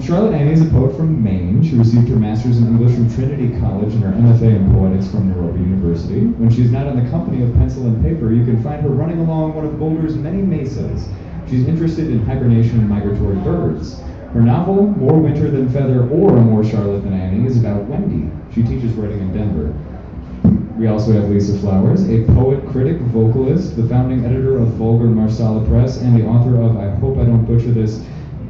Charlotte Annie is a poet from Maine. She received her master's in English from Trinity College and her MFA in poetics from Nairobi University. When she's not in the company of pencil and paper, you can find her running along one of Boulder's many mesas. She's interested in hibernation and migratory birds. Her novel, More Winter Than Feather or More Charlotte Than Annie, is about Wendy. She teaches writing in Denver. We also have Lisa Flowers, a poet, critic, vocalist, the founding editor of Vulgar Marsala Press, and the author of, I hope I don't butcher this,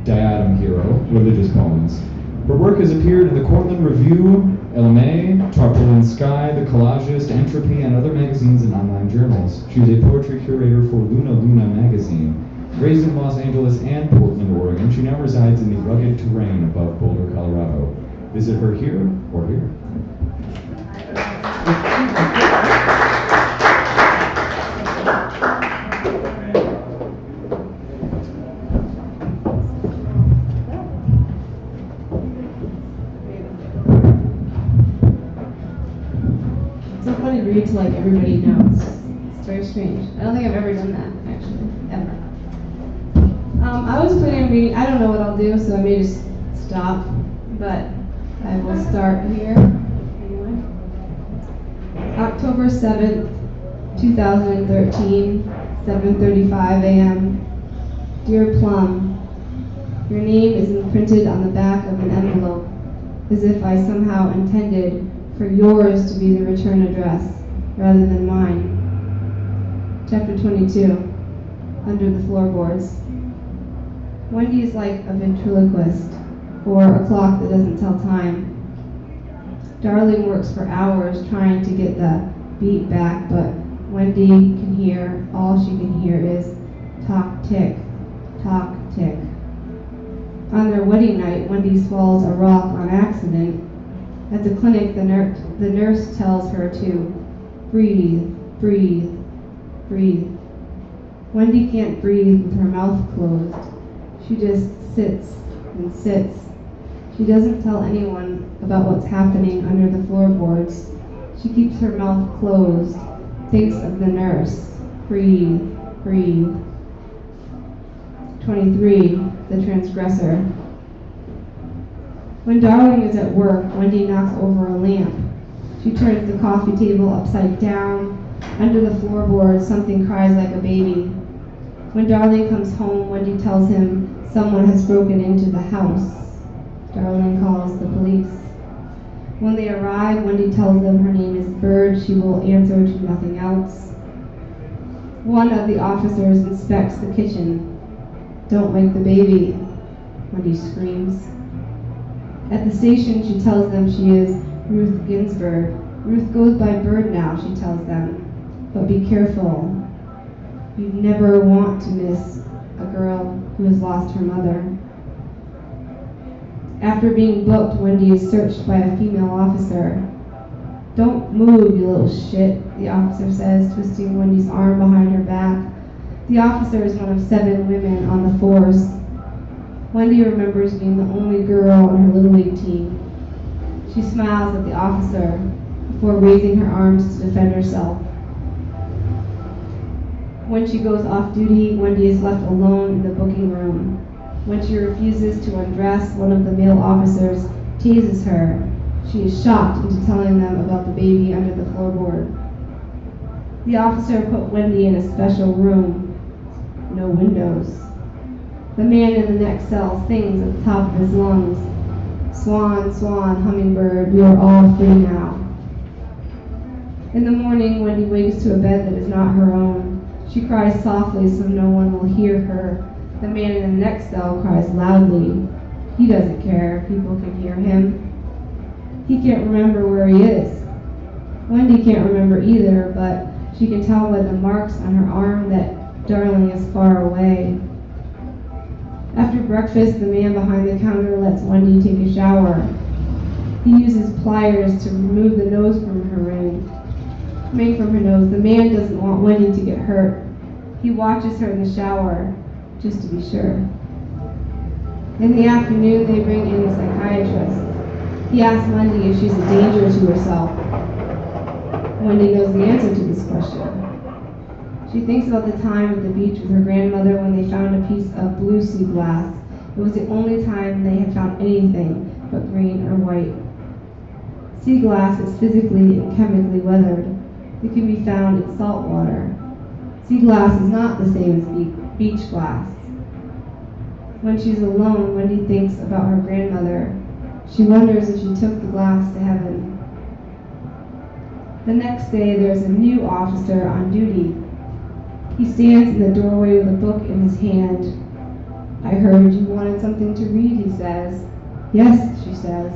Diadem Hero, religious poems. Her work has appeared in the Cortland Review, LMA, Tarpaulin Sky, The Collagist, Entropy, and other magazines and online journals. She is a poetry curator for Luna Luna magazine. Raised in Los Angeles and Portland, Oregon, she now resides in the rugged terrain above Boulder, Colorado. Visit her here or here. It's so funny to read to like everybody knows. It's very strange. I don't think I've ever done that, actually, ever. I was planning on reading, I don't know what I'll do, so I may just stop, but I will start here. Anyway. October 7th, 2013, 7:35 a.m. Dear Plum, your name is imprinted on the back of an envelope, as if I somehow intended for yours to be the return address, rather than mine. Chapter 22, Under the Floorboards. Wendy is like a ventriloquist, or a clock that doesn't tell time. Darling works for hours trying to get the beat back, but Wendy can hear, all she can hear is tock tick, tock tick. On their wedding night, Wendy swallows a rock on accident. At the clinic, the nurse tells her to breathe, breathe, breathe. Wendy can't breathe with her mouth closed. She just sits and sits. She doesn't tell anyone about what's happening under the floorboards. She keeps her mouth closed, thinks of the nurse. Breathe, breathe. 23, the transgressor. When Darling is at work, Wendy knocks over a lamp. She turns the coffee table upside down. Under the floorboards, something cries like a baby. When Darling comes home, Wendy tells him someone has broken into the house. Darling calls the police. When they arrive, Wendy tells them her name is Bird. She will answer to nothing else. One of the officers inspects the kitchen. Don't wake the baby, Wendy screams. At the station, she tells them she is Ruth Ginsburg. Ruth goes by Bird now, she tells them. But be careful. You never want to miss a girl who has lost her mother. After being booked, Wendy is searched by a female officer. Don't move, you little shit, the officer says, twisting Wendy's arm behind her back. The officer is one of 7 women on the force. Wendy remembers being the only girl on her Little League team. She smiles at the officer before raising her arms to defend herself. When she goes off duty, Wendy is left alone in the booking room. When she refuses to undress, one of the male officers teases her. She is shocked into telling them about the baby under the floorboard. The officer put Wendy in a special room. No windows. The man in the next cell sings at the top of his lungs. Swan, swan, hummingbird, we are all free now. In the morning, Wendy wakes to a bed that is not her own. She cries softly so no one will hear her. The man in the next cell cries loudly. He doesn't care if people can hear him. He can't remember where he is. Wendy can't remember either, but she can tell by the marks on her arm that Darling is far away. After breakfast, the man behind the counter lets Wendy take a shower. He uses pliers to remove the nose from her ring. Made from her nose. The man doesn't want Wendy to get hurt. He watches her in the shower, just to be sure. In the afternoon, they bring in a psychiatrist. He asks Wendy if she's a danger to herself. Wendy knows the answer to this question. She thinks about the time at the beach with her grandmother when they found a piece of blue sea glass It was the only time they had found anything but green or white. Sea glass is physically and chemically weathered. It can be found in salt water. Sea glass is not the same as beach glass. When she's alone, Wendy thinks about her grandmother. She wonders if she took the glass to heaven. The next day, there's a new officer on duty. He stands in the doorway with a book in his hand. "I heard you wanted something to read," he says. "Yes," she says.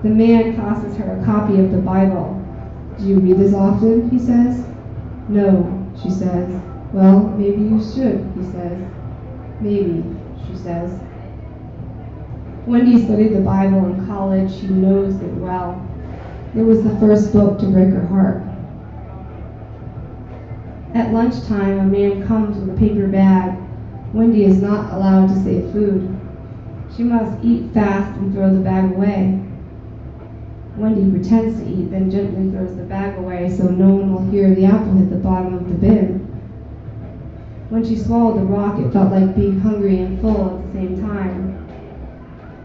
The man tosses her a copy of the Bible. "Do you read this often?" he says. "No," she says. "Well, maybe you should," he says. "Maybe," she says. Wendy studied the Bible in college. She knows it well. It was the first book to break her heart. At lunchtime, a man comes with a paper bag. Wendy is not allowed to save food. She must eat fast and throw the bag away. Wendy pretends to eat, then gently throws the bag away so no one will hear the apple hit the bottom of the bin. When she swallowed the rock, it felt like being hungry and full at the same time.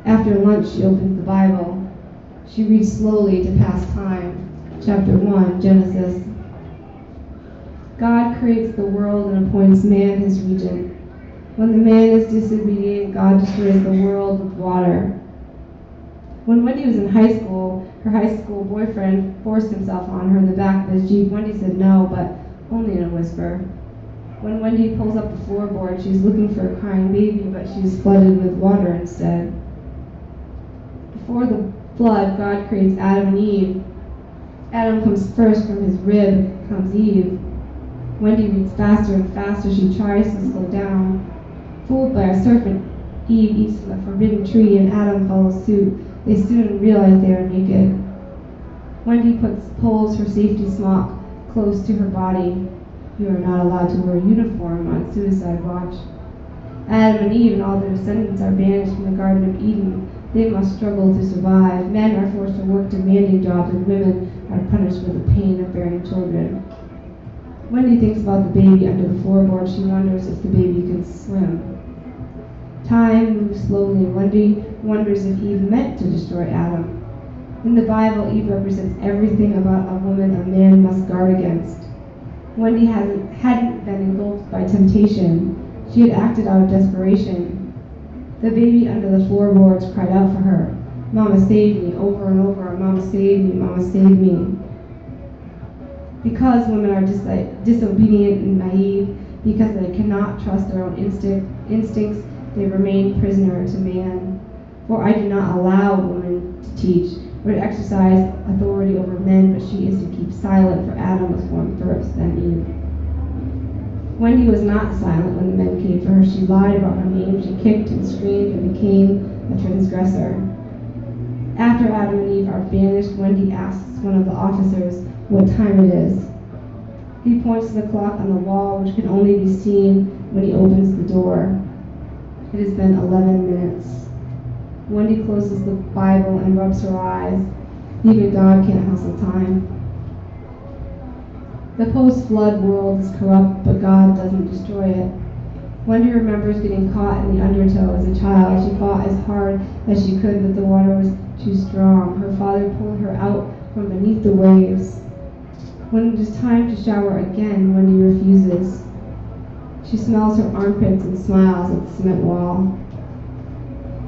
After lunch, she opens the Bible. She reads slowly to pass time. Chapter 1, Genesis. God creates the world and appoints man his regent. When the man is disobedient, God destroys the world with water. When Wendy was in high school, her high school boyfriend forced himself on her in the back of his Jeep. Wendy said no, but only in a whisper. When Wendy pulls up the floorboard, she's looking for a crying baby, but she's flooded with water instead. Before the flood, God creates Adam and Eve. Adam comes first, from his rib comes Eve. Wendy reads faster and faster. She tries to slow down. Fooled by a serpent, Eve eats from the forbidden tree, and Adam follows suit. They soon realize they are naked. Wendy pulls her safety smock close to her body. You are not allowed to wear a uniform on suicide watch. Adam and Eve and all their descendants are banished from the Garden of Eden. They must struggle to survive. Men are forced to work demanding jobs, and women are punished with the pain of bearing children. Wendy thinks about the baby under the floorboard. She wonders if the baby can swim. Time moves slowly, and Wendy wonders if Eve meant to destroy Adam. In the Bible, Eve represents everything about a woman a man must guard against. Wendy hadn't been engulfed by temptation. She had acted out of desperation. The baby under the floorboards cried out for her. "Mama, save me," over and over. "Mama, save me. Mama, save me." Because women are disobedient and naive, because they cannot trust their own instincts, they remain prisoner to man. For I do not allow women to teach or to exercise authority over men, but she is to keep silent, for Adam was formed first, then Eve. Wendy was not silent when the men came for her. She lied about her name. She kicked and screamed and became a transgressor. After Adam and Eve are banished, Wendy asks one of the officers what time it is. He points to the clock on the wall, which can only be seen when he opens the door. It has been 11 minutes. Wendy closes the Bible and rubs her eyes. Even God can't hustle time. The post-flood world is corrupt, but God doesn't destroy it. Wendy remembers getting caught in the undertow as a child. She fought as hard as she could, but the water was too strong. Her father pulled her out from beneath the waves. When it is time to shower again, Wendy refuses. She smells her armpits and smiles at the cement wall.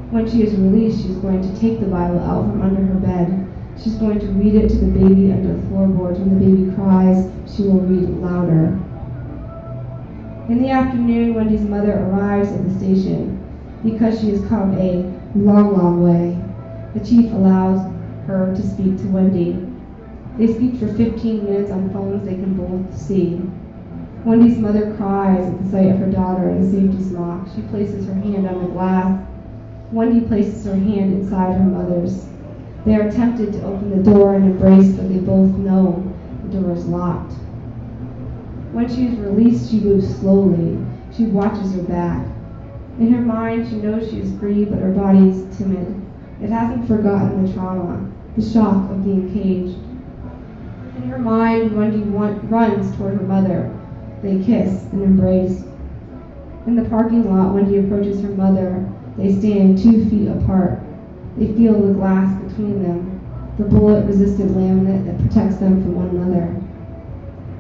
When she is released, she is going to take the Bible out from under her bed. She's going to read it to the baby under the floorboards. When the baby cries, she will read louder. In the afternoon, Wendy's mother arrives at the station. Because she has come a long, long way, the chief allows her to speak to Wendy. They speak for 15 minutes on phones they can both see. Wendy's mother cries at the sight of her daughter in a safety smock. She places her hand on the glass. Wendy places her hand inside her mother's. They are tempted to open the door and embrace, but they both know the door is locked. When she is released, she moves slowly. She watches her back. In her mind, she knows she is free, but her body is timid. It hasn't forgotten the trauma, the shock of being caged. In her mind, Wendy runs toward her mother. They kiss and embrace. In the parking lot, Wendy approaches her mother. They stand 2 feet apart. They feel the glass between them, the bullet-resistant laminate that protects them from one another.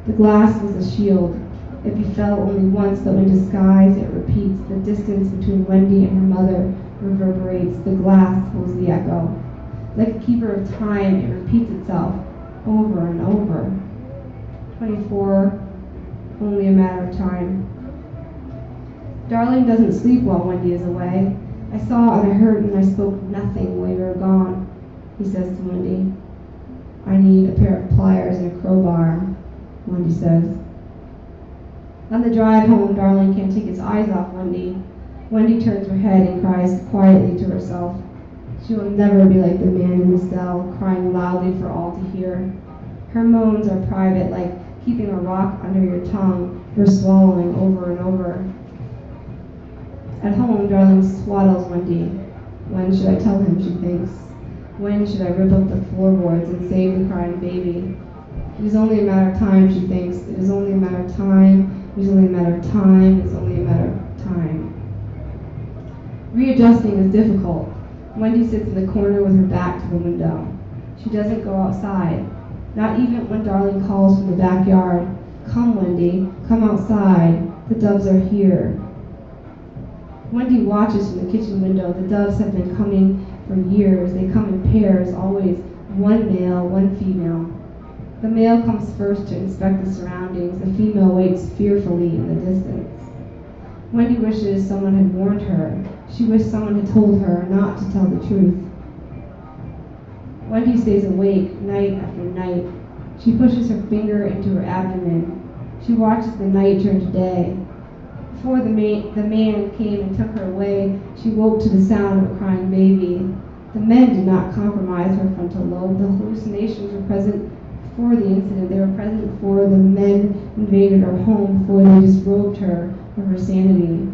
The glass was a shield. It befell only once, though in disguise it repeats. The distance between Wendy and her mother reverberates. The glass holds the echo. Like a keeper of time, it repeats itself over and over. 24, only a matter of time. Darling doesn't sleep while Wendy is away. I saw and I heard and I spoke nothing while you were gone, he says to Wendy. I need a pair of pliers and a crowbar, Wendy says. On the drive home, Darling can't take his eyes off Wendy. Wendy turns her head and cries quietly to herself. She will never be like the man in the cell, crying loudly for all to hear. Her moans are private, like keeping a rock under your tongue, her swallowing over and over. At home, Darling swaddles Wendy. When should I tell him, she thinks. When should I rip up the floorboards and save the crying baby? It is only a matter of time, she thinks. It is only a matter of time. It is only a matter of time. It is only a matter of time. Readjusting is difficult. Wendy sits in the corner with her back to the window. She doesn't go outside. Not even when Darling calls from the backyard. Come, Wendy, come outside. The doves are here. Wendy watches from the kitchen window. The doves have been coming for years. They come in pairs, always one male, one female. The male comes first to inspect the surroundings. The female waits fearfully in the distance. Wendy wishes someone had warned her. She wished someone had told her not to tell the truth. Wendy stays awake night after night. She pushes her finger into her abdomen. She watches the night turn to day. Before the man came and took her away, she woke to the sound of a crying baby. The men did not compromise her frontal lobe. The hallucinations were present before the incident. They were present before the men invaded her home, before they disrobed her of her sanity.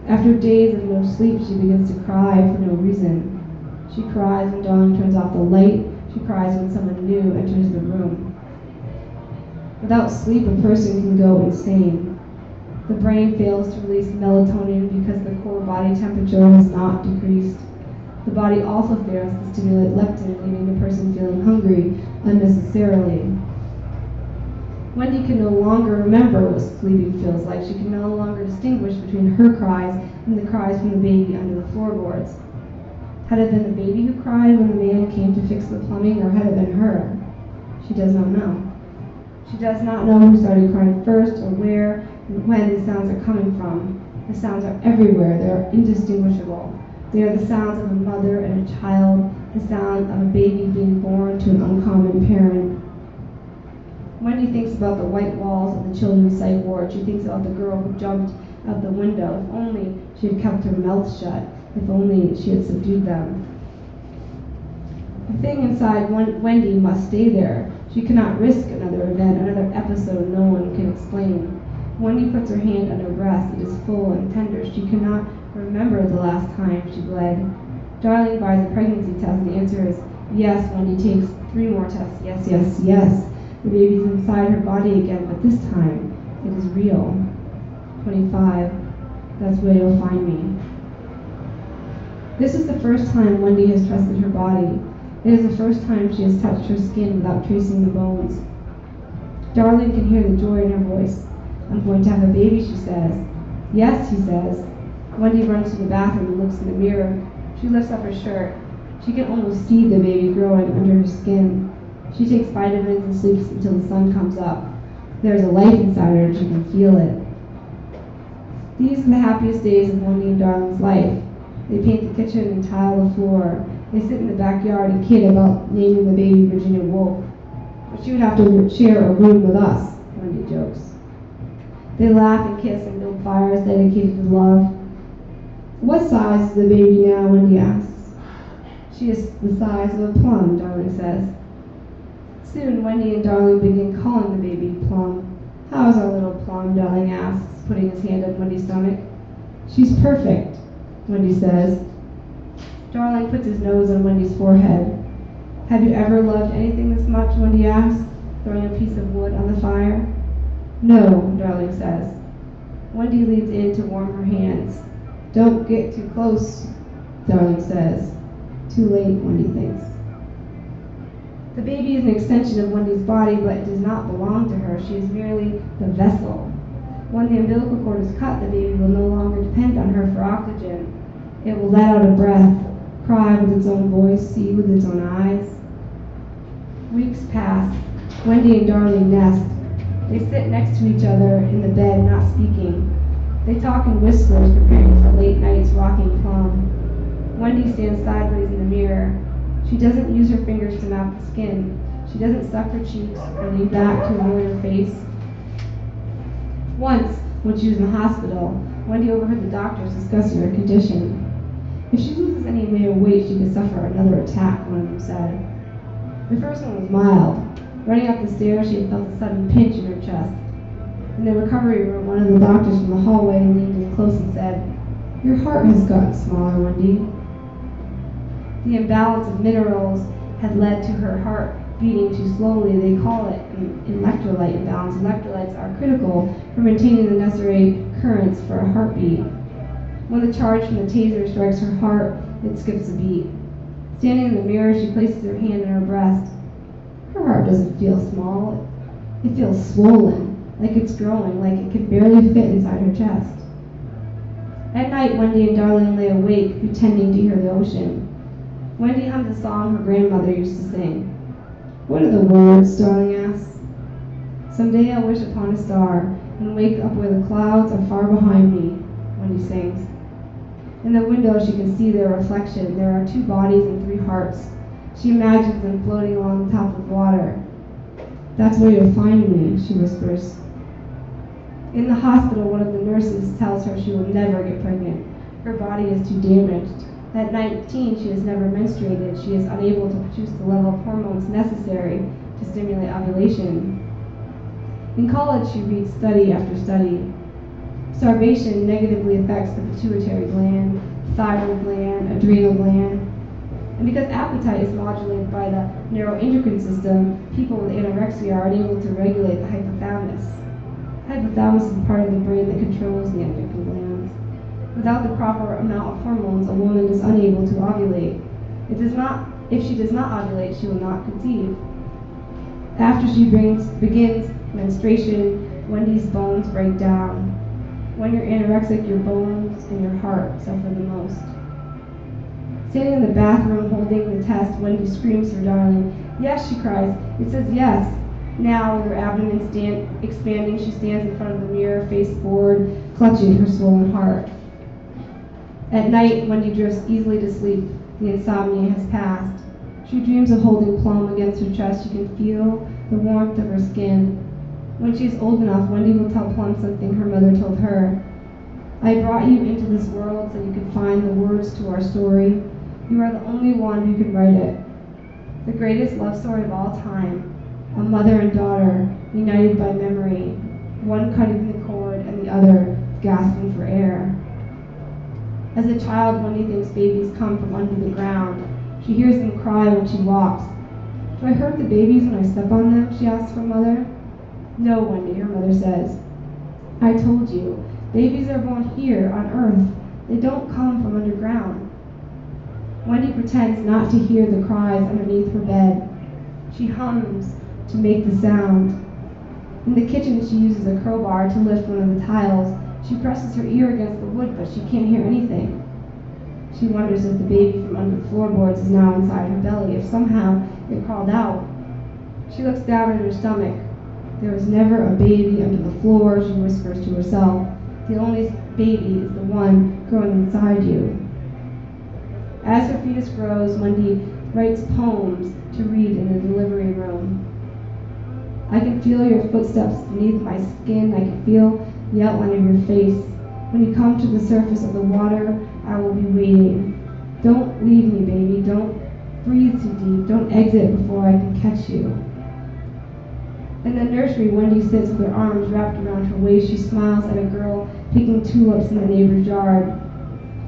After days of no sleep, she begins to cry for no reason. She cries when Darling turns off the light. She cries when someone new enters the room. Without sleep, a person can go insane. The brain fails to release melatonin because the core body temperature has not decreased. The body also fails to stimulate leptin, leaving the person feeling hungry unnecessarily. Wendy can no longer remember what sleeping feels like. She can no longer distinguish between her cries and the cries from the baby under the floorboards. Had it been the baby who cried when the man came to fix the plumbing, or had it been her? She does not know. She does not know who started crying first, or where and when the sounds are coming from. The sounds are everywhere. They are indistinguishable. They are the sounds of a mother and a child, the sound of a baby being born to an uncommon parent. Wendy thinks about the white walls of the children's psych ward. She thinks about the girl who jumped out the window. If only she had kept her mouth shut. If only she had subdued them. The thing inside Wendy must stay there. She cannot risk another event, another episode no one can explain. Wendy puts her hand on her breast. It is full and tender. She cannot remember the last time she bled. Darling buys a pregnancy test. The answer is yes. Wendy takes 3 more tests. Yes, yes, yes. The baby's inside her body again, but this time it is real. 25. That's where you'll find me. This is the first time Wendy has trusted her body. It is the first time she has touched her skin without tracing the bones. Darling can hear the joy in her voice. I'm going to have a baby, she says. Yes, he says. Wendy runs to the bathroom and looks in the mirror. She lifts up her shirt. She can almost see the baby growing under her skin. She takes vitamins and sleeps until the sun comes up. There's a light inside her and she can feel it. These are the happiest days of Wendy and Darling's life. They paint the kitchen and tile the floor. They sit in the backyard and kid about naming the baby Virginia Woolf. But she would have to share a room with us, Wendy jokes. They laugh and kiss and build fires dedicated to love. What size is the baby now, Wendy asks. She is the size of a plum, Darling says. Soon, Wendy and Darling begin calling the baby Plum. How is our little Plum, Darling asks, putting his hand on Wendy's stomach. She's perfect, Wendy says. Darling puts his nose on Wendy's forehead. Have you ever loved anything this much, Wendy asks, throwing a piece of wood on the fire. No, Darling says. Wendy leans in to warm her hands. Don't get too close, Darling says. Too late, Wendy thinks. The baby is an extension of Wendy's body, but it does not belong to her. She is merely the vessel. When the umbilical cord is cut, the baby will no longer depend on her for oxygen. It will let out a breath, cry with its own voice, see with its own eyes. Weeks pass. Wendy and Darling nest. They sit next to each other in the bed, not speaking. They talk in whispers, preparing for late night's rocking plum. Wendy stands sideways in the mirror. She doesn't use her fingers to map the skin. She doesn't suck her cheeks or lean back to avoid her face. Once, when she was in the hospital, Wendy overheard the doctors discussing her condition. If she loses any weight, she could suffer another attack, one of them said. The first one was mild. Running up the stairs, she had felt a sudden pinch in her chest. In the recovery room, one of the doctors from the hallway leaned in close and said, "Your heart has gotten smaller, Wendy." The imbalance of minerals had led to her heart beating too slowly. They call it an electrolyte imbalance. Electrolytes are critical for maintaining the necessary currents for a heartbeat. When the charge from the taser strikes her heart, it skips a beat. Standing in the mirror, she places her hand on her breast. Her heart doesn't feel small. It feels swollen, like it's growing, like it can barely fit inside her chest. At night, Wendy and Darling lay awake, pretending to hear the ocean. Wendy hummed a song her grandmother used to sing. "What are the words?" Darling asks. "Someday I'll wish upon a star and wake up where the clouds are far behind me," Wendy sings. In the window, she can see their reflection. There are 2 bodies and 3 hearts. She imagines them floating along the top of water. "That's where you'll find me," she whispers. In the hospital, one of the nurses tells her she will never get pregnant. Her body is too damaged. At 19, she has never menstruated. She is unable to produce the level of hormones necessary to stimulate ovulation. In college, she reads study after study. Starvation negatively affects the pituitary gland, thyroid gland, adrenal gland. And because appetite is modulated by the neuroendocrine system, people with anorexia are unable to regulate the hypothalamus. Hypothalamus is part of the brain that controls the endocrine glands. Without the proper amount of hormones, a woman is unable to ovulate. If she does not ovulate, she will not conceive. After she begins menstruation, Wendy's bones break down. When you're anorexic, your bones and your heart suffer the most. Standing in the bathroom holding the test, Wendy screams for Darling. "Yes," she cries. "It says yes." Now, with her abdomen expanding, she stands in front of the mirror, face forward, clutching her swollen heart. At night, Wendy drifts easily to sleep. The insomnia has passed. She dreams of holding Plum against her chest. She can feel the warmth of her skin. When she is old enough, Wendy will tell Plum something her mother told her. "I brought you into this world so you could find the words to our story. You are the only one who can write it. The greatest love story of all time. A mother and daughter, united by memory, one cutting the cord and the other gasping for air." As a child, Wendy thinks babies come from under the ground. She hears them cry when she walks. "Do I hurt the babies when I step on them?" she asks her mother. "No, Wendy," her mother says. "I told you, babies are born here on Earth. They don't come from underground." Wendy pretends not to hear the cries underneath her bed. She hums to make the sound. In the kitchen, she uses a crowbar to lift one of the tiles. She presses her ear against the wood, but she can't hear anything. She wonders if the baby from under the floorboards is now inside her belly, if somehow it crawled out. She looks down at her stomach. "There was never a baby under the floor," she whispers to herself. "The only baby is the one growing inside you." As her fetus grows, Wendy writes poems to read in the delivery room. "I can feel your footsteps beneath my skin. I can feel the outline of your face. When you come to the surface of the water, I will be waiting. Don't leave me, baby. Don't breathe too deep. Don't exit before I can catch you." In the nursery, Wendy sits with her arms wrapped around her waist. She smiles at a girl picking tulips in the neighbor's yard.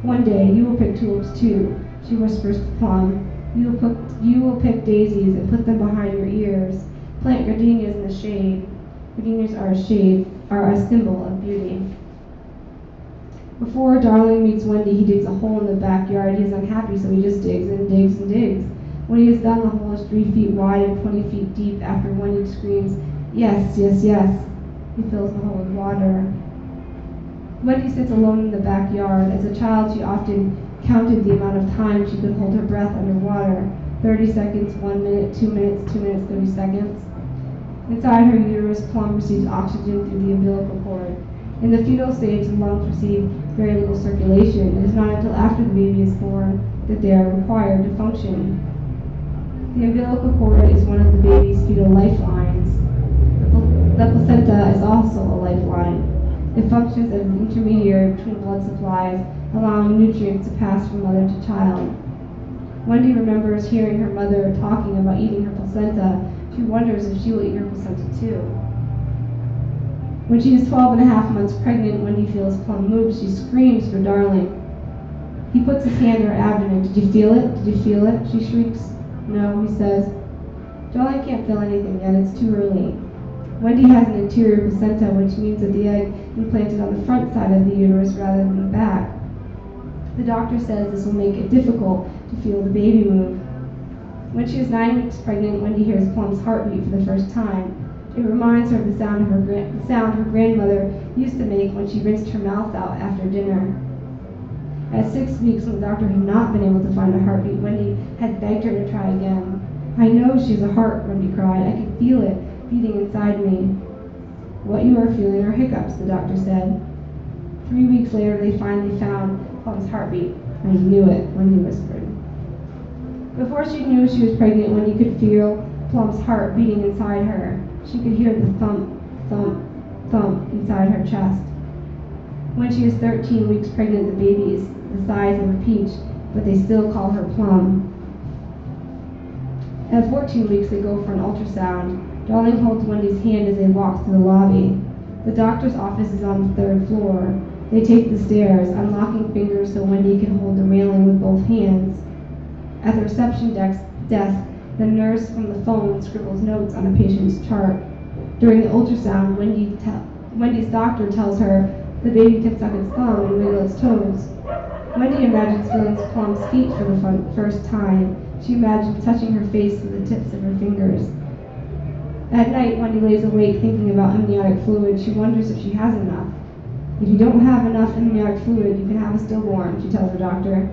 "One day, you will pick tulips too," she whispers to Plum. You will pick daisies and put them behind your ears. Plant gardenias in the shade. Gardenias are a symbol of beauty." Before Darling meets Wendy, he digs a hole in the backyard. He is unhappy, so he just digs and digs and digs. When he is done, the hole is 3 feet wide and 20 feet deep. After Wendy screams, "Yes, yes, yes," he fills the hole with water. Wendy sits alone in the backyard. As a child, she often counted the amount of time she could hold her breath underwater. 30 seconds, 1 minute, 2 minutes, 2 minutes, 30 seconds. Inside her uterus, Plum receives oxygen through the umbilical cord. In the fetal stage, the lungs receive very little circulation. It is not until after the baby is born that they are required to function. The umbilical cord is one of the baby's fetal lifelines. The placenta is also a lifeline. It functions as an intermediary between blood supplies, allowing nutrients to pass from mother to child. Wendy remembers hearing her mother talking about eating her placenta. She wonders if she will eat her placenta too. When she is 12 and a half months pregnant, Wendy feels Plum move. She screams for Darling. He puts his hand on her abdomen. "Did you feel it? Did you feel it?" She shrieks. "No," he says. Darling can't feel anything yet. It's too early. Wendy has an interior placenta, which means that the egg implanted on the front side of the uterus rather than the back. The doctor says this will make it difficult to feel the baby move. When she is 9 weeks pregnant, Wendy hears Plum's heartbeat for the first time. It reminds her of the sound her grandmother used to make when she rinsed her mouth out after dinner. At 6 weeks, when the doctor had not been able to find a heartbeat, Wendy had begged her to try again. "I know she has a heart," Wendy cried. "I can feel it beating inside me." "What you are feeling are hiccups," the doctor said. 3 weeks later, they finally found Plum's heartbeat. "I knew it," Wendy whispered. Before she knew she was pregnant, Wendy could feel Plum's heart beating inside her. She could hear the thump, thump, thump inside her chest. When she is 13 weeks pregnant, the baby is the size of a peach, but they still call her Plum. At 14 weeks, they go for an ultrasound. Darling holds Wendy's hand as they walk through the lobby. The doctor's office is on the 3rd floor. They take the stairs, unlocking fingers so Wendy can hold the railing with both hands. At the reception desk, the nurse from the phone scribbles notes on a patient's chart. During the ultrasound, Wendy's doctor tells her the baby can suck its thumb and wiggle its toes. Wendy imagines feeling Plum's feet for the first time. She imagines touching her face with the tips of her fingers. At night, Wendy lays awake thinking about amniotic fluid. She wonders if she has enough. "If you don't have enough amniotic fluid, you can have a stillborn," she tells her doctor.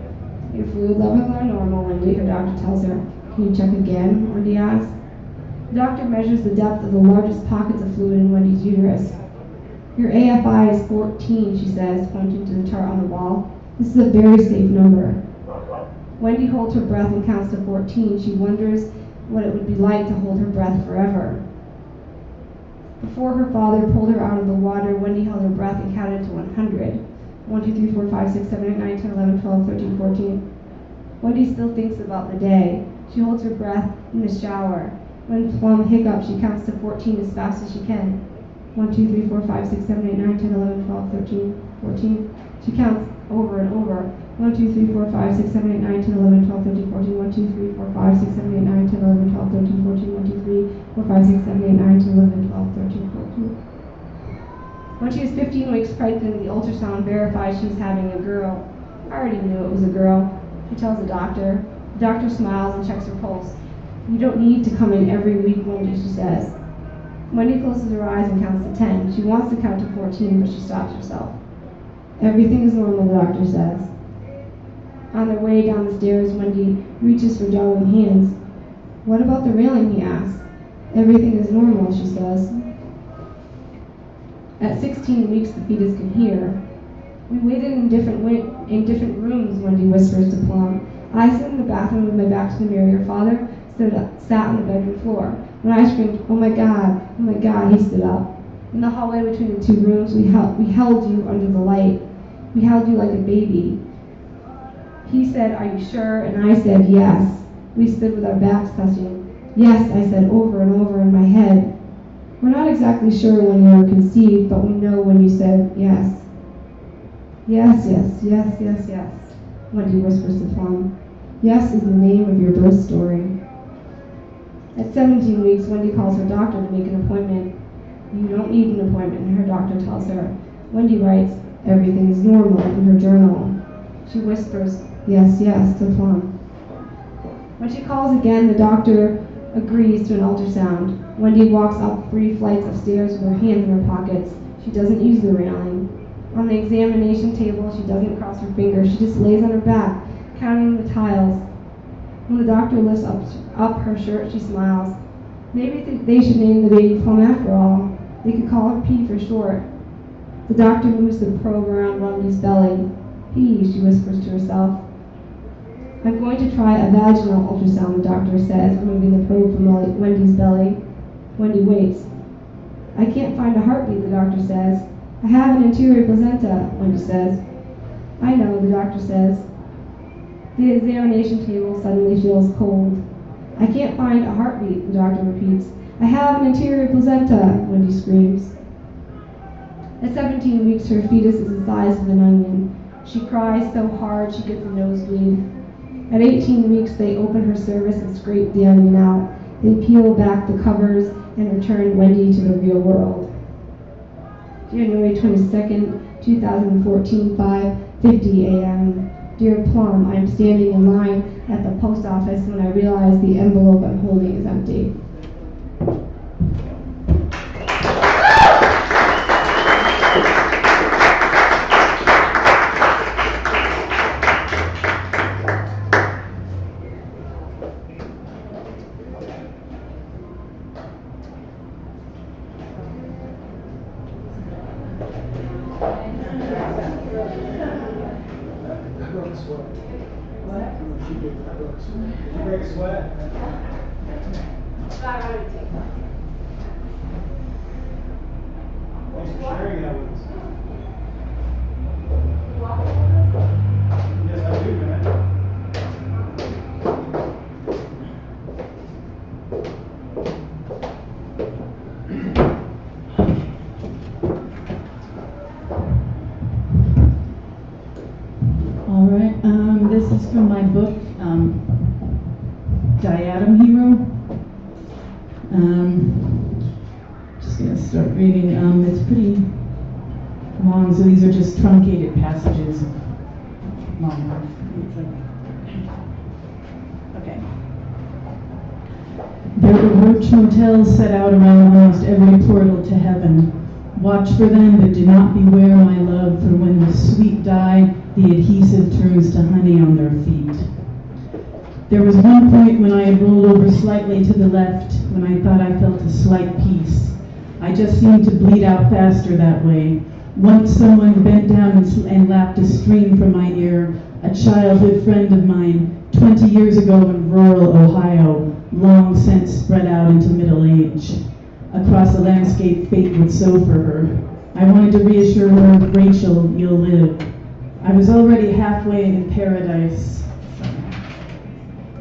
"Your fluid levels are normal, Wendy," her doctor tells her. "Can you check again?" Wendy asks. The doctor measures the depth of the largest pockets of fluid in Wendy's uterus. "Your AFI is 14, she says, pointing to the chart on the wall. "This is a very safe number." Wendy holds her breath and counts to 14. She wonders what it would be like to hold her breath forever. Before her father pulled her out of the water, Wendy held her breath and counted to 100. 1, 2, 3, 4, 5, 6, 7, 8, 9, 10, 11, 12, 13, 14. Wendy still thinks about the day. She holds her breath in the shower. When Plum hiccups, she counts to 14 as fast as she can. 1, 2, 3, 4, 5, 6, 7, 8, 9, 10, 11, 12, 13, 14. She counts over and over. 1, 2, 3, 4, 5, 6, 7, 8, 9, 10, 11, 12, 13, 14. 1, 2, 3, 4, 5, 6, 7, 8, 9, 10, 11, 12, 13, 14. 1, 2, 3, 4, 5, 6, 7, 8, 9, 10, 11, 12, 13, 14. When she is 15 weeks pregnant, the ultrasound verifies she's having a girl. "I already knew it was a girl," she tells the doctor. The doctor smiles and checks her pulse. "You don't need to come in every week, Wendy," she says. Wendy closes her eyes and counts to 10. She wants to count to 14, but she stops herself. "Everything is normal," the doctor says. On their way down the stairs, Wendy reaches for Darling's hands. "What about the railing?" he asks. "Everything is normal," she says. At 16 weeks, the fetus can hear. "We waited in different rooms," Wendy whispers to Plum. "I sit in the bathroom with my back to the mirror. Your father sat on the bedroom floor. When I screamed, 'Oh my God,' he stood up. In the hallway between the 2 rooms, we held you under the light. We held you like a baby. He said, 'Are you sure?' And I said, 'Yes.' We stood with our backs touching. 'Yes,' I said over and over in my head. We're not exactly sure when you were conceived, but we know when you said yes.'" "Yes, yes, yes, yes, yes," Wendy whispers to Plum. "Yes is the name of your birth story." At 17 weeks, Wendy calls her doctor to make an appointment. "You don't need an appointment," her doctor tells her. Wendy writes, Everything is normal in her journal. She whispers, yes, yes, to Plum. When she calls again, the doctor agrees to an ultrasound. Wendy walks up 3 flights of stairs with her hands in her pockets. She doesn't use the railing. On the examination table, she doesn't cross her fingers. She just lays on her back, counting the tiles. When the doctor lifts up her shirt, she smiles. Maybe they should name the baby Plum after all. They could call her P for short. The doctor moves the probe around Wendy's belly. P, she whispers to herself. I'm going to try a vaginal ultrasound, the doctor says, removing the probe from Wendy's belly. Wendy waits. I can't find a heartbeat, the doctor says. I have an interior placenta, Wendy says. I know, the doctor says. The examination table suddenly feels cold. I can't find a heartbeat, the doctor repeats. I have an interior placenta, Wendy screams. At 17 weeks, her fetus is the size of an onion. She cries so hard she gets a nosebleed. At 18 weeks, they open her cervix and scrape the onion out. They peel back the covers and return Wendy to the real world. January 22nd, 2014, 5:50 a.m. Dear Plum, I am standing in line at the post office when I realize the envelope I'm holding is empty. This is from my book, Diatom Hero. Just going to start reading. It's pretty long, so these are just truncated passages. Okay. There were roach motels set out around almost every portal to heaven. Watch for them, but do not beware, my love, for when the sweet die, the adhesive turns to honey on their feet. There was one point when I had rolled over slightly to the left, when I thought I felt a slight peace. I just seemed to bleed out faster that way. Once someone bent down and lapped a stream from my ear, a childhood friend of mine, 20 years ago in rural Ohio, long since spread out into middle age. Across a landscape fate would sow for her. I wanted to reassure her, Rachel, you'll live. I was already halfway in paradise,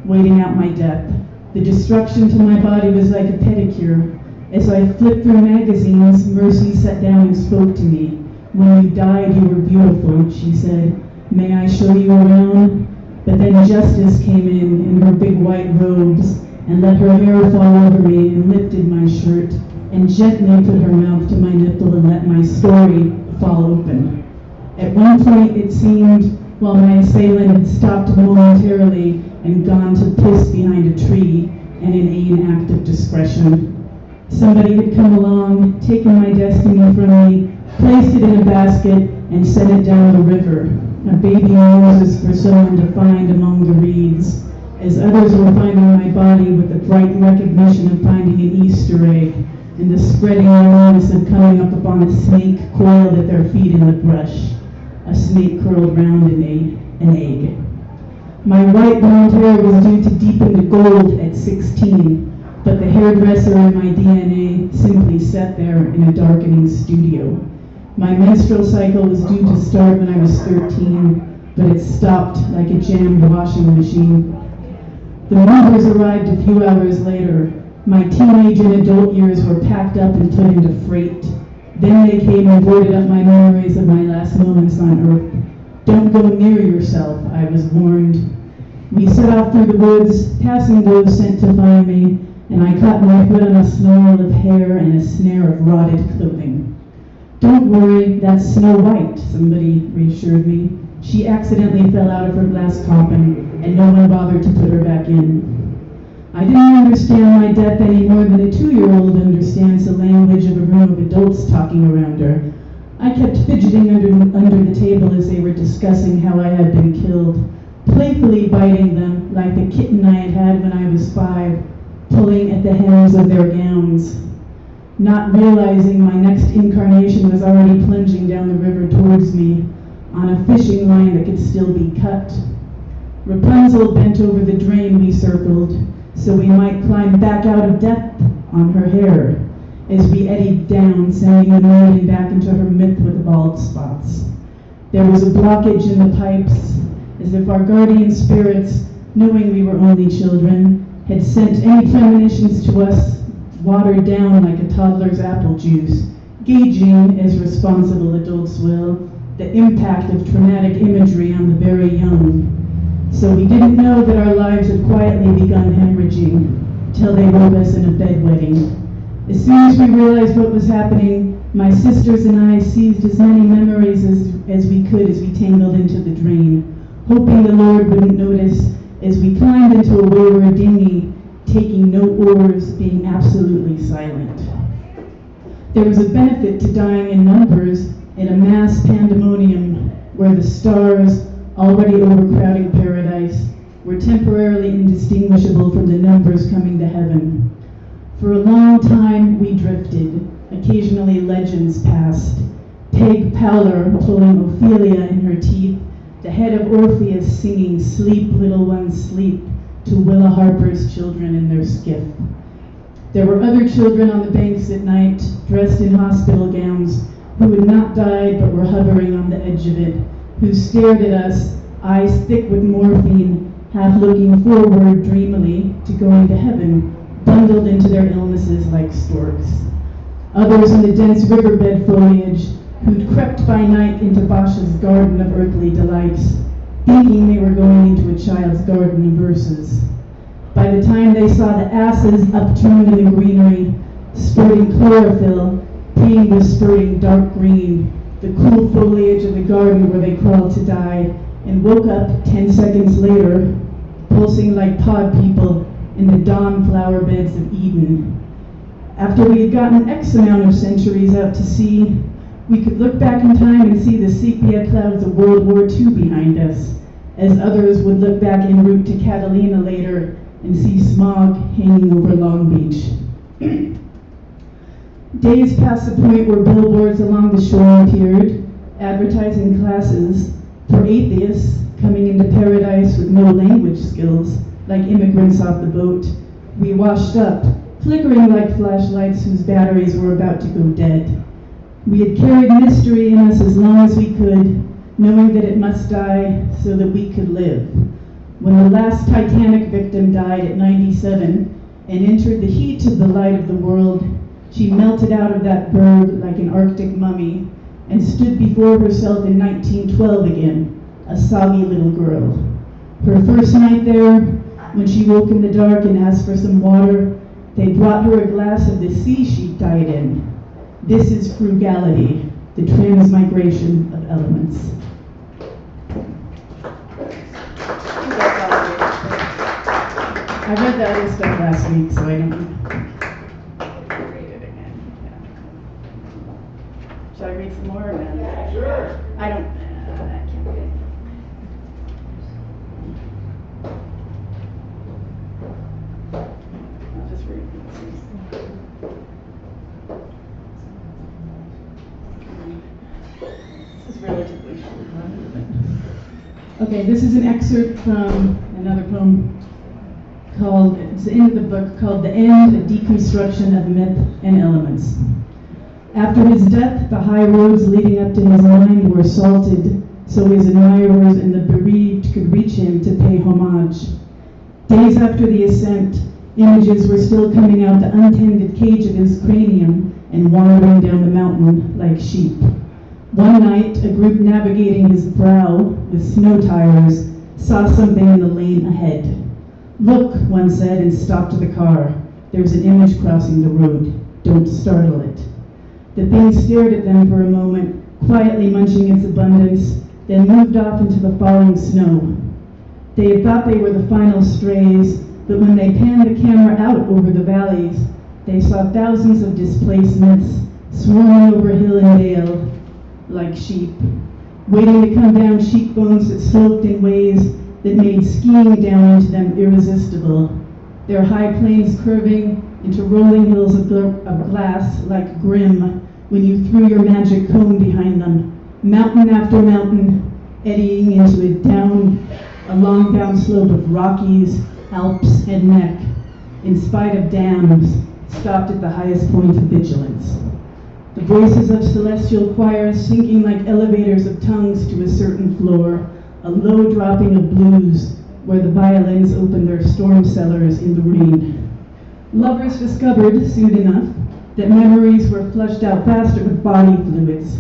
waiting out my death. The destruction to my body was like a pedicure. As I flipped through magazines, Mercy sat down and spoke to me. When you died, you were beautiful, she said. May I show you around? But then Justice came in her big white robes, and let her hair fall over me and lifted my shirt, and gently put her mouth to my nipple and let my story fall open. At one point, it seemed, while my assailant had stopped momentarily and gone to piss behind a tree, an inane act of discretion. Somebody had come along, taken my destiny from me, placed it in a basket, and sent it down the river, a baby Moses for someone to find among the reeds, as others were finding my body with the bright recognition of finding an Easter egg, and the spreading awareness of coming up upon a snake coiled at their feet in the brush, a snake curled round an egg. My white blonde hair was due to deepen to gold at 16, but the hairdresser in my DNA simply sat there in a darkening studio. My menstrual cycle was due to start when I was 13, but it stopped like a jammed washing machine. The movers arrived a few hours later. My teenage and adult years were packed up and put into freight. Then they came and boarded up my memories of my last moments on Earth. Don't go near yourself, I was warned. We set off through the woods, passing those sent to find me, and I caught my foot on a snarl of hair and a snare of rotted clothing. "Don't worry, that's Snow White," somebody reassured me. "She accidentally fell out of her glass coffin, and no one bothered to put her back in." I didn't understand my death any more than a 2-year-old understands the language of a room of adults talking around her. I kept fidgeting under the table as they were discussing how I had been killed, playfully biting them like the kitten I had when I was 5, pulling at the hems of their gowns, not realizing my next incarnation was already plunging down the river towards me on a fishing line that could still be cut. Rapunzel bent over the drain we circled so we might climb back out of depth on her hair as we eddied down, sending the maiden back into her myth with bald spots. There was a blockage in the pipes, as if our guardian spirits, knowing we were only children, had sent any premonitions to us watered down like a toddler's apple juice, gauging, as responsible adults will, the impact of traumatic imagery on the very young. So we didn't know that our lives had quietly begun hemorrhaging till they wrote us in a bedwetting. As soon as we realized what was happening, my sisters and I seized as many memories as we could as we tangled into the drain, hoping the Lord wouldn't notice as we climbed into a wayward dinghy, taking no oars, being absolutely silent. There was a benefit to dying in numbers in a mass pandemonium where the stars, already overcrowding paradise, were temporarily indistinguishable from the numbers coming to heaven. For a long time we drifted. Occasionally legends passed. Peg Powler pulling Ophelia in her teeth, the head of Orpheus singing "Sleep, little ones, sleep" to Willa Harper's children in their skiff. There were other children on the banks at night, dressed in hospital gowns, who had not died but were hovering on the edge of it, who stared at us, eyes thick with morphine, half looking forward dreamily to going to heaven, bundled into their illnesses like storks. Others in the dense riverbed foliage, who'd crept by night into Basha's garden of earthly delights, thinking they were going into a child's garden of verses. By the time they saw the asses upturned in the greenery, spurting chlorophyll, pain was spurting dark green, the cool foliage of the garden where they crawled to die, and woke up 10 seconds later, pulsing like pod people in the dawn flower beds of Eden. After we had gotten X amount of centuries out to sea, we could look back in time and see the sepia clouds of World War II behind us, as others would look back en route to Catalina later and see smog hanging over Long Beach. Days past the point where billboards along the shore appeared, advertising classes for atheists coming into paradise with no language skills, like immigrants off the boat, we washed up, flickering like flashlights whose batteries were about to go dead. We had carried mystery in us as long as we could, knowing that it must die so that we could live. When the last Titanic victim died at 97 and entered the heat of the light of the world, she melted out of that berg like an Arctic mummy and stood before herself in 1912 again, a soggy little girl. Her first night there, when she woke in the dark and asked for some water, they brought her a glass of the sea she'd died in. This is frugality, the transmigration of elements. I read the other stuff last week, so I don't read it again. Yeah. Should I read some more? Or no? Sure. I can't read it. I'll just read this. This is relatively short. Okay, this is an excerpt from another poem called, it's the end of the book, called The End, A Deconstruction of Myth and Elements. After his death, the high roads leading up to his mind were salted so his admirers and the bereaved could reach him to pay homage. Days after the ascent, images were still coming out the untended cage of his cranium and wandering down the mountain like sheep. One night, a group navigating his brow with snow tires saw something in the lane ahead. "Look," one said, and stopped the car. "There's an image crossing the road. Don't startle it." The thing stared at them for a moment, quietly munching its abundance, then moved off into the falling snow. They had thought they were the final strays, but when they panned the camera out over the valleys, they saw thousands of displacements swarming over hill and dale like sheep, waiting to come down cheekbones that sloped in ways that made skiing down into them irresistible, their high plains curving into rolling hills of glass like grim when you threw your magic comb behind them, mountain after mountain, eddying into a long-bound slope of Rockies, Alps, and neck, in spite of dams, stopped at the highest point of vigilance. The voices of celestial choirs sinking like elevators of tongues to a certain floor, a low dropping of blues where the violins opened their storm cellars in the rain. Lovers discovered, soon enough, that memories were flushed out faster with body fluids.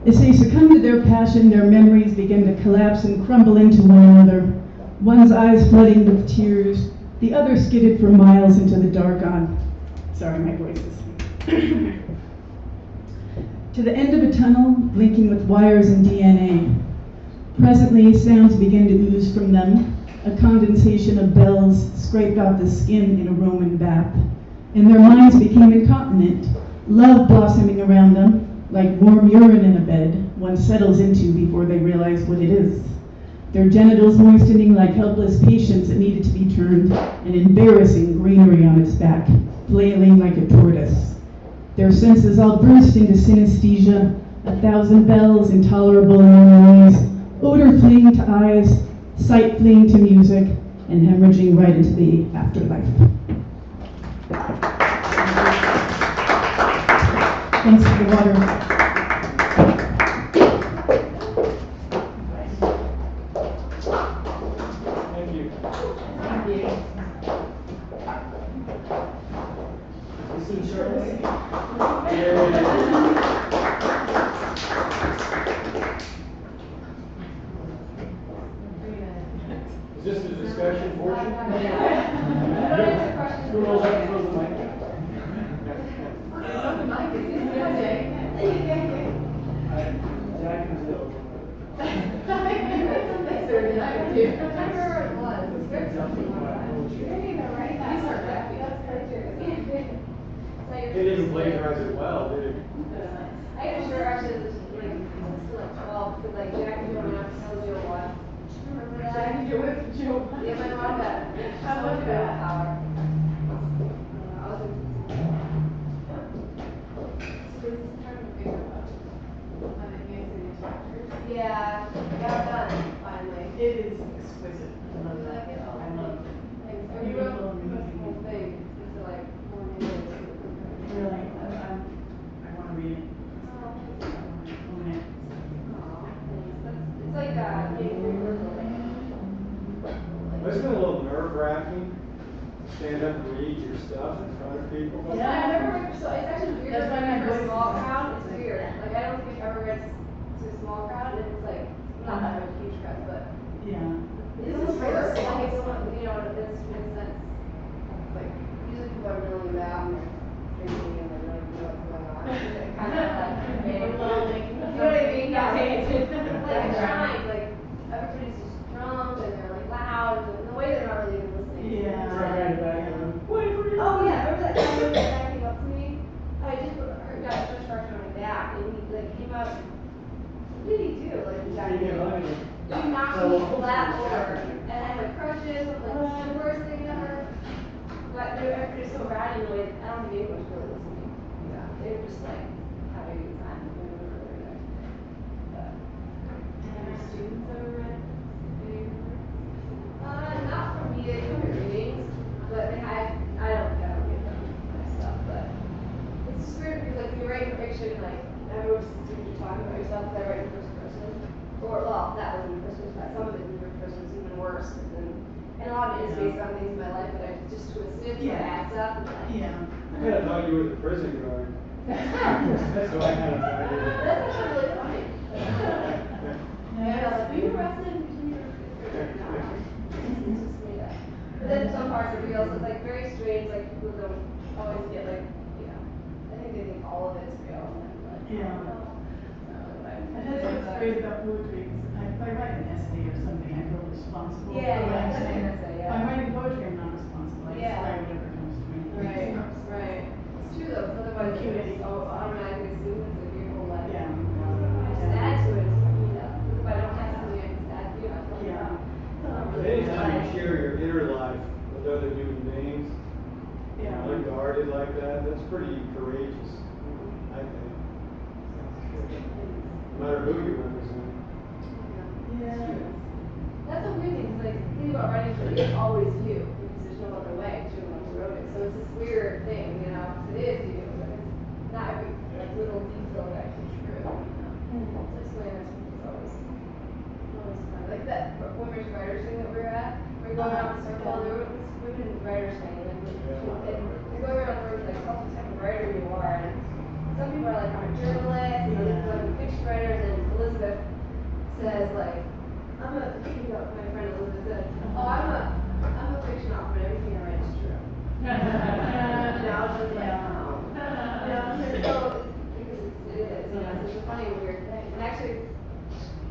As they succumbed to their passion, their memories began to collapse and crumble into one another, one's eyes flooding with tears, the other skidded for miles into the dark on. Sorry, my voice is. To the end of a tunnel, blinking with wires and DNA. Presently, sounds began to ooze from them, a condensation of bells scraped off the skin in a Roman bath, and their minds became incontinent, love blossoming around them, like warm urine in a bed one settles into before they realize what it is. Their genitals moistening like helpless patients that needed to be turned, and embarrassing greenery on its back, flailing like a tortoise. Their senses all burst into synesthesia, 1,000 bells intolerable in their noise, odor fleeing to eyes, sight fleeing to music, and hemorrhaging right into the afterlife. Thanks for the water. Thank you. Is this the discussion portion? Who rolls up and throws the mic? Jack and Jill. They didn't plagiarize it well, did it? I am sure actually this is like 12 because like Jack and Jill went out to tell Jill what. Remember that? Jack and Jill went to Jill. Yeah, my mom got so much better power. I was like, so this is kind of a bigger one. On the Kansas City. Yeah, I got it done finally. It is exquisite. I love You that. like it? Oh, I love it. thanks. Oh, you wrote the whole thing. It's like 4 minutes. Really, I want to read it. I want to own it. It's like getting rehearsal. It's been a little nerve-wracking to stand up and read your stuff in front of people. Yeah, I never read, so it's actually weird That's why reading my for a voice small is- crowd. It's weird. Like I don't think I've ever read to a small crowd, and it's like not that much huge crowd, but Yeah. this is worse. Like it's someone you know, in this sense, like usually people are really loud and drinking and they really know what's going on. It's kind of like overwhelming. You know what I mean? Yeah. Like I'm trying, like everybody's just drunk and they're like loud and the way they're not really even listening. Yeah. Oh yeah, remember that guy that came up to me? I just got a stretch mark on my back, and he like came up. What did he do? Like exactly? He knocked me flat over, and I had my crutches. I'm like, the worst thing ever. But everybody's so rowdy in the way. I don't think anyone's really listening. Yeah, they were just like having a good time. They were really good. But any students ever read any of your work? Not from me. They come to readings, but they had. I don't give them my stuff, but it's just weird because like when you write fiction, like everyone's you're talking about yourself. Because I write in first person, or well, that was in first person. But some of it in first person is even worse. And a lot of it is based on things in my life that I just twisted, so it adds up. And like, Yeah. I kind of thought you were the prison guard. That's what I kind of thought you were. That's actually really funny. Yeah, like, were you arrested? No, it's just made up. But then some parts are real, so it's like very strange. Like people don't always get like, you know. I think think they think all of it's real. And like, Yeah. And that's what's great about poetry. If I write an essay or something, I feel responsible Yeah, for what yeah, I'm that's saying. an essay, yeah. If I'm writing poetry, I'm not responsible. I just Yeah. write whatever comes to me. Right, right. It's true though, because otherwise it's so automatically assumed it's like your whole life. Yeah. Just add to it, you know. Because if I don't have something I can just add to it, I feel like, Yeah. Anytime you share your inner life with other human beings, Yeah. unguarded like that, that's pretty courageous, I think. No matter who you represent. Yeah. That's a weird thing, because like, the thing about writing is that it's always you, because there's no other way, because you're the one who wrote it. So it's this weird thing, you know, 'cause it is you, but it's not every like little detail is actually true, you know. So explaining that to me is always fun. Like that women's writers thing that we were at, we're going around the circle, there were this women writers thing, and they're going around the room like, tell us what type of writer you are, and some people are like, I'm a journalist, and other people are like fiction writers, and Elizabeth says like, I'm a, my friend Elizabeth said, oh, I'm a fiction author, and everything I write is true. And I was just like, oh. You know, so, because it is, you know, it's a funny, weird thing. And actually,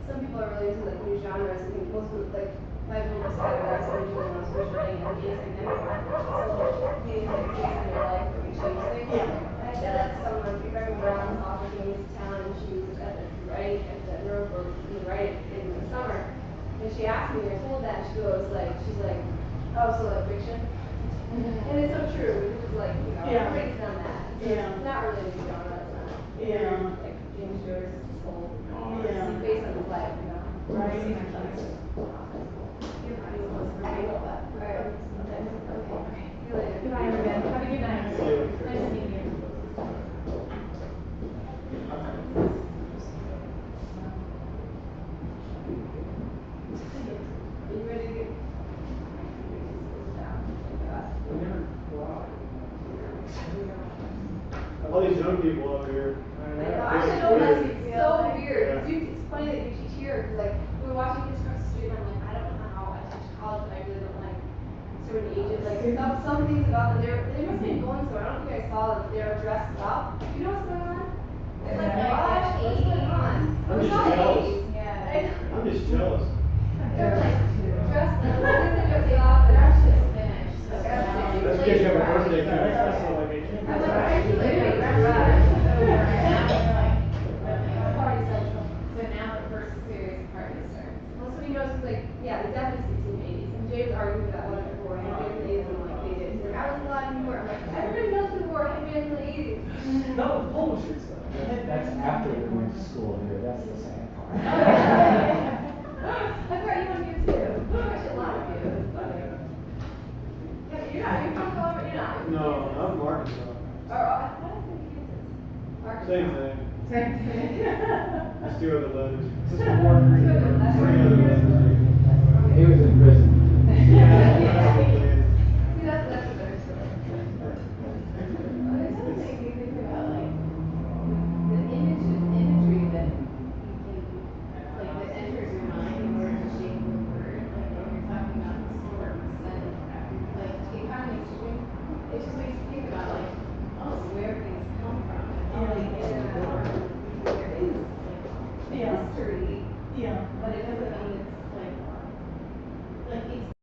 some people are really into like new genres. I think most of like my book was categorized originally when I was first writing as being academic. So being like based on your life where you change things. And I said that to someone, Rebecca Brown's author came into town and she was at the writing at the Nuremberg in the writing in the summer. And she asked me, I told that, she's like, oh, so like fiction? And it's so true, because like, you know, everybody's done that. So it's not really a new genre, it's not. Yeah. Like James Joyce's whole, Yeah. it's based on his life, you know. Right. Right. Okay. See you later. Goodbye, everybody. Have a good night. Nice to meet you. Are you ready to get All these young people up here. Actually, no, that's so weird. Yeah. Dude, it's funny that you teach here, because like, we were watching kids across the street, and I'm like, I don't know how I teach college, but I really don't like certain ages. Like, some things about them, they must be going somewhere. I don't think I saw them, they were dressed up. Do you know what's going on? It's like, what's going on? I'm It's just not jealous. 80s. Yeah. I'm just jealous. They're like, dressed up, they dress up, and our shit's finished. So That's because you have a birthday coming. That's not like it. I'm like, I actually like, Party Central. So now the first serious party starts. Well, so he knows, he's like, yeah, they definitely 1680s. And Jay was arguing with that one before, and he didn't and like they did. He's like, I was alive in the war. I'm like, everybody knows the war happened in the 80s. No, the poetry stuff. That's after we went to school here. That's the sad part. I thought you wanted to too. Actually, a lot of you. It's funny. Yeah, you're not, you're from Colorado, you're not. No, I'm from Arkansas. Or, I thought it was Kansas. Arkansas. Same thing. Same thing. Just two other letters. This is more.